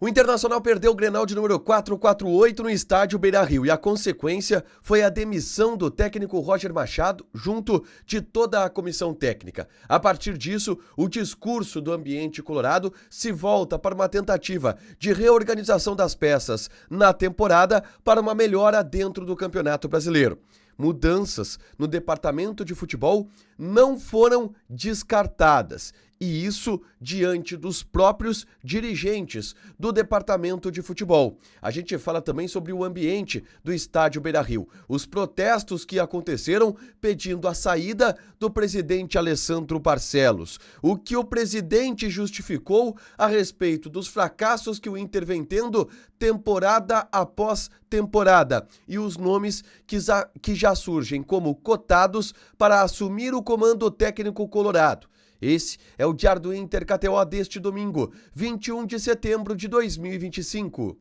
O Internacional perdeu o Grenal de número 448 no estádio Beira-Rio e a consequência foi a demissão do técnico Roger Machado junto de toda a comissão técnica. A partir disso, o discurso do ambiente colorado se volta para uma tentativa de reorganização das peças na temporada para uma melhora dentro do Campeonato Brasileiro. Mudanças no departamento de futebol não foram descartadas, e isso diante dos próprios dirigentes do departamento de futebol. A gente fala também sobre o ambiente do estádio Beira-Rio, os protestos que aconteceram pedindo a saída do presidente Alessandro Barcelos, o que o presidente justificou a respeito dos fracassos que o Inter vem tendo temporada após temporada e os nomes que já surgem como cotados para assumir o comando técnico colorado. Esse é o Diário do Inter KTO deste domingo, 21 de setembro de 2025.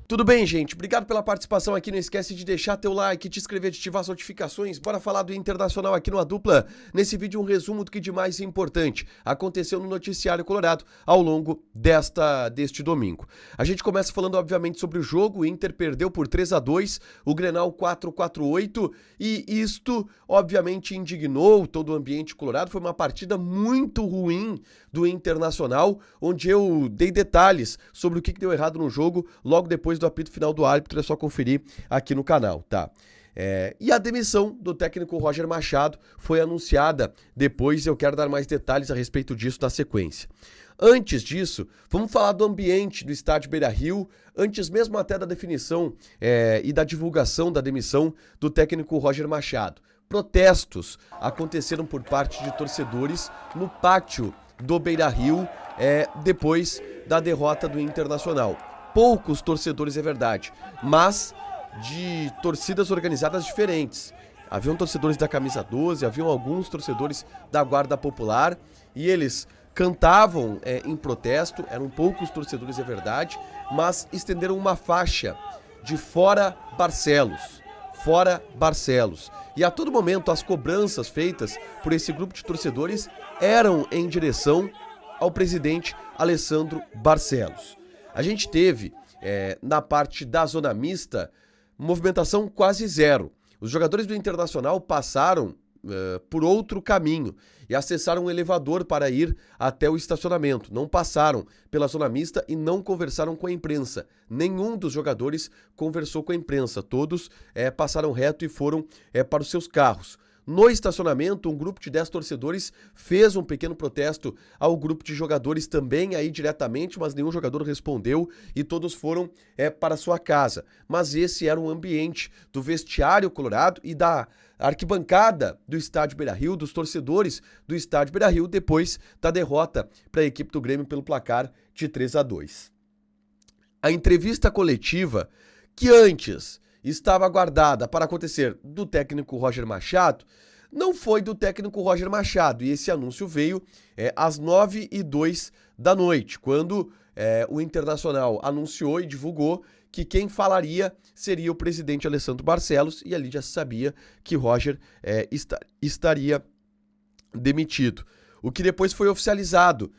Tudo bem, gente? Obrigado pela participação aqui. Não esquece de deixar teu like, te inscrever, de ativar as notificações. Bora falar do Internacional aqui no A Dupla. Nesse vídeo, um resumo do que de mais importante aconteceu no noticiário colorado ao longo deste domingo. A gente começa falando, obviamente, sobre o jogo. O Inter perdeu por 3-2, o Grenal 448, e isto, obviamente, indignou todo o ambiente colorado. Foi uma partida muito ruim do Internacional, onde eu dei detalhes sobre o que deu errado no jogo logo depois do apito final do árbitro. É só conferir aqui no canal, tá? E a demissão do técnico Roger Machado foi anunciada depois. Eu quero dar mais detalhes a respeito disso na sequência. Antes disso, vamos falar do ambiente do estádio Beira-Rio, antes mesmo até da definição e da divulgação da demissão do técnico Roger Machado. Protestos aconteceram por parte de torcedores no pátio do Beira-Rio depois da derrota do Internacional. Poucos torcedores, é verdade, mas de torcidas organizadas diferentes. Haviam torcedores da Camisa 12, haviam alguns torcedores da Guarda Popular e eles cantavam em protesto. Eram poucos torcedores, é verdade, mas estenderam uma faixa de Fora Barcelos. Fora Barcelos. E a todo momento as cobranças feitas por esse grupo de torcedores eram em direção ao presidente Alessandro Barcelos. A gente teve, na parte da zona mista, movimentação quase zero. Os jogadores do Internacional passaram por outro caminho e acessaram um elevador para ir até o estacionamento. Não passaram pela zona mista e não conversaram com a imprensa. Nenhum dos jogadores conversou com a imprensa. Todos passaram reto e foram para os seus carros. No estacionamento, um grupo de 10 torcedores fez um pequeno protesto ao grupo de jogadores também aí diretamente, mas nenhum jogador respondeu e todos foram para sua casa. Mas esse era o ambiente do vestiário colorado e da arquibancada do estádio Beira-Rio, dos torcedores do estádio Beira-Rio, depois da derrota para a equipe do Grêmio pelo placar de 3-2. A entrevista coletiva, que antes estava aguardada para acontecer do técnico Roger Machado, não foi do técnico Roger Machado. E esse anúncio veio às 9h02 da noite, quando o Internacional anunciou e divulgou que quem falaria seria o presidente Alessandro Barcelos, e ali já se sabia que Roger estaria demitido. O que depois foi oficializado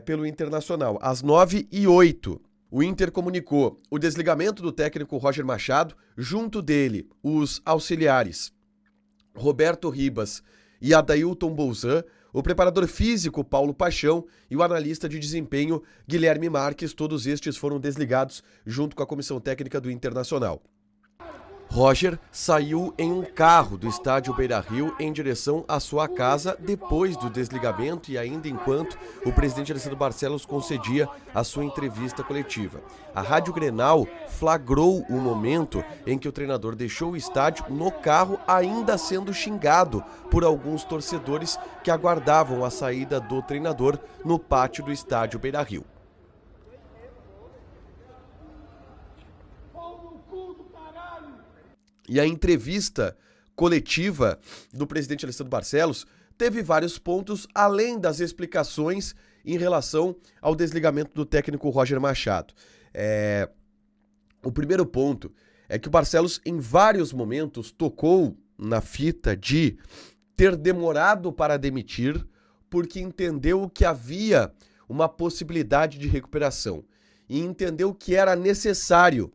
pelo Internacional. Às 9h08, o Inter comunicou o desligamento do técnico Roger Machado, junto dele os auxiliares Roberto Ribas e Adailton Bolzan, o preparador físico Paulo Paixão e o analista de desempenho Guilherme Marques. Todos estes foram desligados junto com a comissão técnica do Internacional. Roger saiu em um carro do estádio Beira-Rio em direção à sua casa depois do desligamento e ainda enquanto o presidente Alessandro Barcelos concedia a sua entrevista coletiva. A Rádio Grenal flagrou o momento em que o treinador deixou o estádio no carro, ainda sendo xingado por alguns torcedores que aguardavam a saída do treinador no pátio do estádio Beira-Rio. E a entrevista coletiva do presidente Alessandro Barcelos teve vários pontos, além das explicações em relação ao desligamento do técnico Roger Machado. O primeiro ponto é que o Barcelos, em vários momentos, tocou na fita de ter demorado para demitir porque entendeu que havia uma possibilidade de recuperação e entendeu que era necessário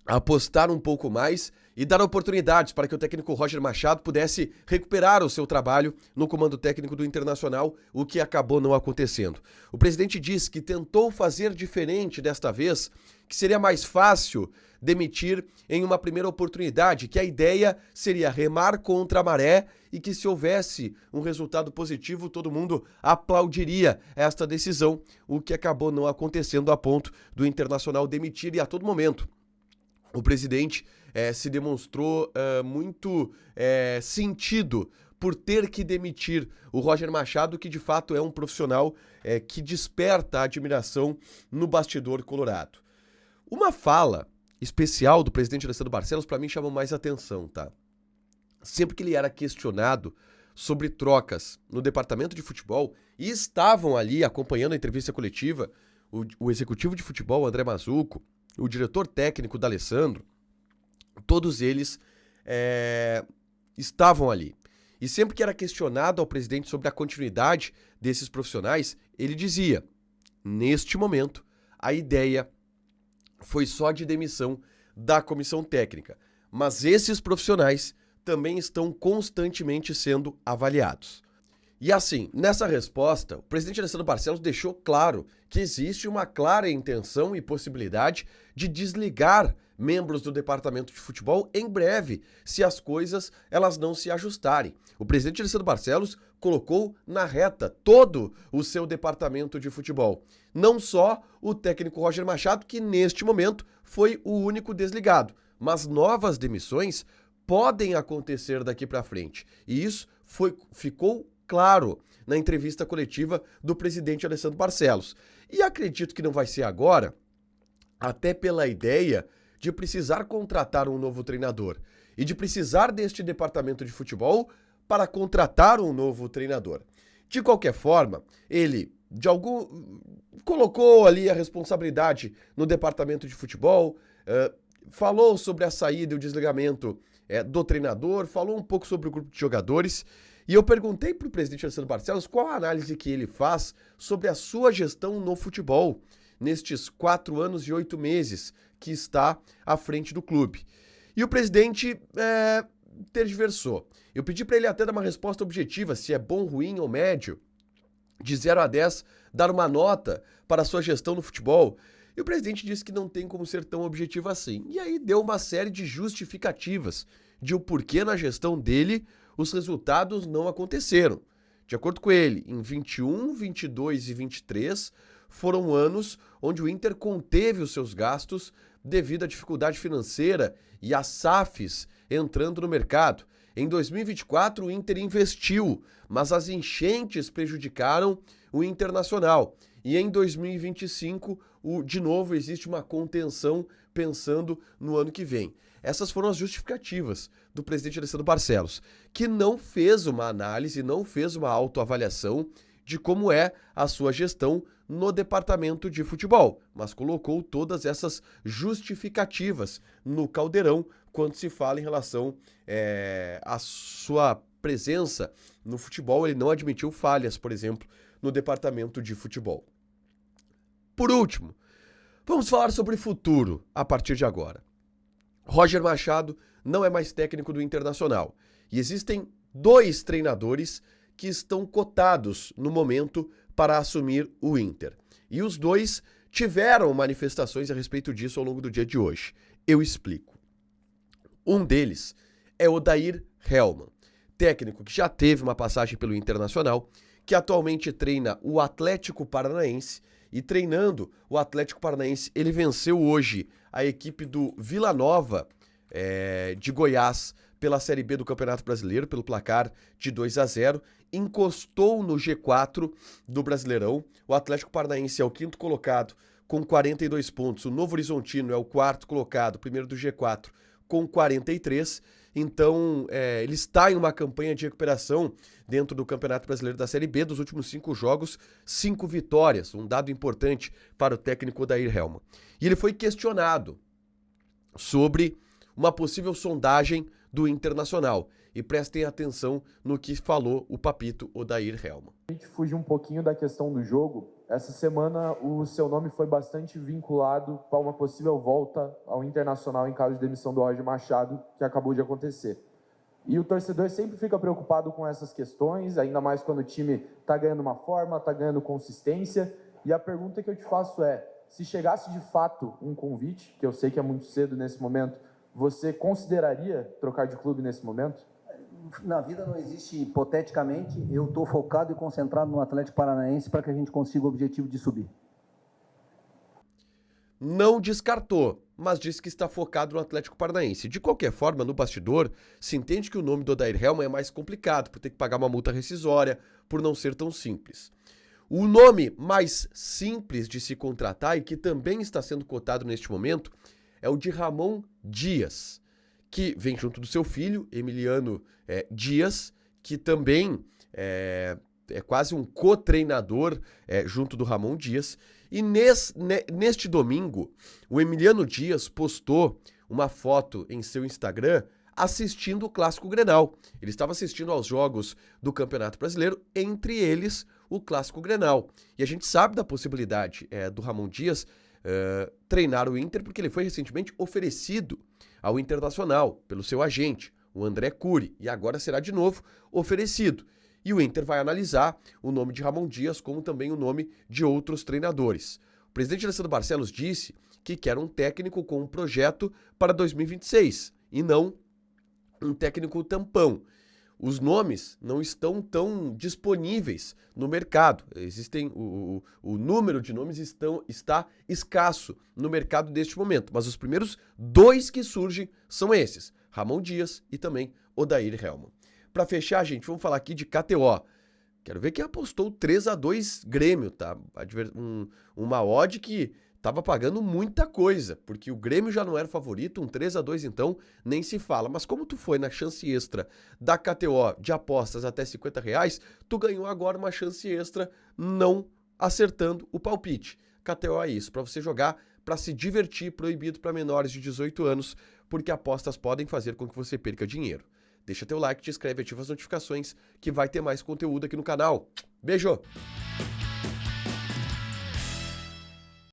apostar um pouco mais e dar oportunidades para que o técnico Roger Machado pudesse recuperar o seu trabalho no comando técnico do Internacional, o que acabou não acontecendo. O presidente disse que tentou fazer diferente desta vez, que seria mais fácil demitir em uma primeira oportunidade, que a ideia seria remar contra a maré e que se houvesse um resultado positivo, todo mundo aplaudiria esta decisão, o que acabou não acontecendo a ponto do Internacional demitir e a todo momento o presidente se demonstrou muito sentido por ter que demitir o Roger Machado, que de fato é um profissional que desperta a admiração no bastidor colorado. Uma fala especial do presidente Alessandro Barcelos para mim chamou mais atenção, tá? Sempre que ele era questionado sobre trocas no departamento de futebol e estavam ali acompanhando a entrevista coletiva o executivo de futebol, André Mazzucco, o diretor técnico D'Alessandro, todos eles estavam ali. E sempre que era questionado ao presidente sobre a continuidade desses profissionais, ele dizia: neste momento, a ideia foi só de demissão da comissão técnica, mas esses profissionais também estão constantemente sendo avaliados. E assim, nessa resposta, o presidente Alessandro Barcelos deixou claro que existe uma clara intenção e possibilidade de desligar membros do departamento de futebol em breve, se as coisas elas não se ajustarem. O presidente Alessandro Barcelos colocou na reta todo o seu departamento de futebol. Não só o técnico Roger Machado, que neste momento foi o único desligado, mas novas demissões podem acontecer daqui para frente. E isso ficou claro na entrevista coletiva do presidente Alessandro Barcelos. E acredito que não vai ser agora, até pela ideia de precisar contratar um novo treinador e de precisar deste departamento de futebol para contratar um novo treinador. De qualquer forma, ele colocou ali a responsabilidade no departamento de futebol, falou sobre a saída e o desligamento do treinador, falou um pouco sobre o grupo de jogadores. E eu perguntei para o presidente Alessandro Barcelos qual a análise que ele faz sobre a sua gestão no futebol, nestes 4 anos e 8 meses que está à frente do clube. E o presidente tergiversou. Eu pedi para ele até dar uma resposta objetiva, se é bom, ruim ou médio, de 0 a 10, dar uma nota para a sua gestão no futebol. E o presidente disse que não tem como ser tão objetivo assim. E aí deu uma série de justificativas de o porquê na gestão dele os resultados não aconteceram. De acordo com ele, em 21, 22 e 23 foram anos onde o Inter conteve os seus gastos devido à dificuldade financeira e às SAFs entrando no mercado. Em 2024, o Inter investiu, mas as enchentes prejudicaram o Internacional. E em 2025, de novo, existe uma contenção pensando no ano que vem. Essas foram as justificativas do presidente Alessandro Barcelos, que não fez uma análise, não fez uma autoavaliação de como é a sua gestão no departamento de futebol, mas colocou todas essas justificativas no caldeirão quando se fala em relação à sua presença no futebol. Ele não admitiu falhas, por exemplo, no departamento de futebol. Por último, vamos falar sobre futuro a partir de agora. Roger Machado não é mais técnico do Internacional e existem 2 treinadores que estão cotados no momento para assumir o Inter. E os 2 tiveram manifestações a respeito disso ao longo do dia de hoje. Eu explico. Um deles é Odair Hellmann, técnico que já teve uma passagem pelo Internacional, que atualmente treina o Atlético Paranaense. E treinando o Atlético Paranaense, ele venceu hoje a equipe do Vila Nova de Goiás pela Série B do Campeonato Brasileiro, pelo placar de 2-0, encostou no G4 do Brasileirão. O Atlético Paranaense é o 5º colocado com 42 pontos, o Novo Horizontino é o 4º colocado, primeiro do G4, com 43. Então, ele está em uma campanha de recuperação dentro do Campeonato Brasileiro da Série B. Dos últimos 5 jogos, 5 vitórias, um dado importante para o técnico Odair Hellmann. E ele foi questionado sobre uma possível sondagem do Internacional. e prestem atenção no que falou o papito Odair Hellmann. A gente fugir um pouquinho da questão do jogo. Essa semana o seu nome foi bastante vinculado para uma possível volta ao Internacional em caso de demissão do Roger Machado, que acabou de acontecer. E o torcedor sempre fica preocupado com essas questões, ainda mais quando o time está ganhando uma forma, está ganhando consistência. E a pergunta que eu te faço é, se chegasse de fato um convite, que eu sei que é muito cedo nesse momento, você consideraria trocar de clube nesse momento? Na vida não existe hipoteticamente, eu estou focado e concentrado no Atlético Paranaense para que a gente consiga o objetivo de subir. Não descartou, mas disse que está focado no Atlético Paranaense. De qualquer forma, no bastidor, se entende que o nome do Odair Hellmann é mais complicado, por ter que pagar uma multa rescisória, por não ser tão simples. O nome mais simples de se contratar e que também está sendo cotado neste momento é o de Ramon Dias, que vem junto do seu filho, Emiliano Dias, que também é quase um co-treinador junto do Ramon Dias. E neste domingo, o Emiliano Dias postou uma foto em seu Instagram assistindo o Clássico Grenal. Ele estava assistindo aos jogos do Campeonato Brasileiro, entre eles o Clássico Grenal. E a gente sabe da possibilidade do Ramon Dias treinar o Inter, porque ele foi recentemente oferecido ao Internacional pelo seu agente, o André Cury, e agora será de novo oferecido. E o Inter vai analisar o nome de Ramon Dias, como também o nome de outros treinadores. O presidente Alessandro Barcelos disse que quer um técnico com um projeto para 2026, e não um técnico tampão. Os nomes não estão tão disponíveis no mercado. Existem o número de nomes está escasso no mercado neste momento. Mas os primeiros dois que surgem são esses: Ramon Dias e também Odair Hellmann. Para fechar, gente, vamos falar aqui de KTO. Quero ver quem apostou 3-2 Grêmio, tá? Uma odd que estava pagando muita coisa, porque o Grêmio já não era favorito, um 3-2 então nem se fala. Mas como tu foi na chance extra da KTO de apostas até R$50, tu ganhou agora uma chance extra não acertando o palpite. KTO é isso, para você jogar, para se divertir, proibido para menores de 18 anos, porque apostas podem fazer com que você perca dinheiro. Deixa teu like, te inscreve, ativa as notificações, que vai ter mais conteúdo aqui no canal. Beijo!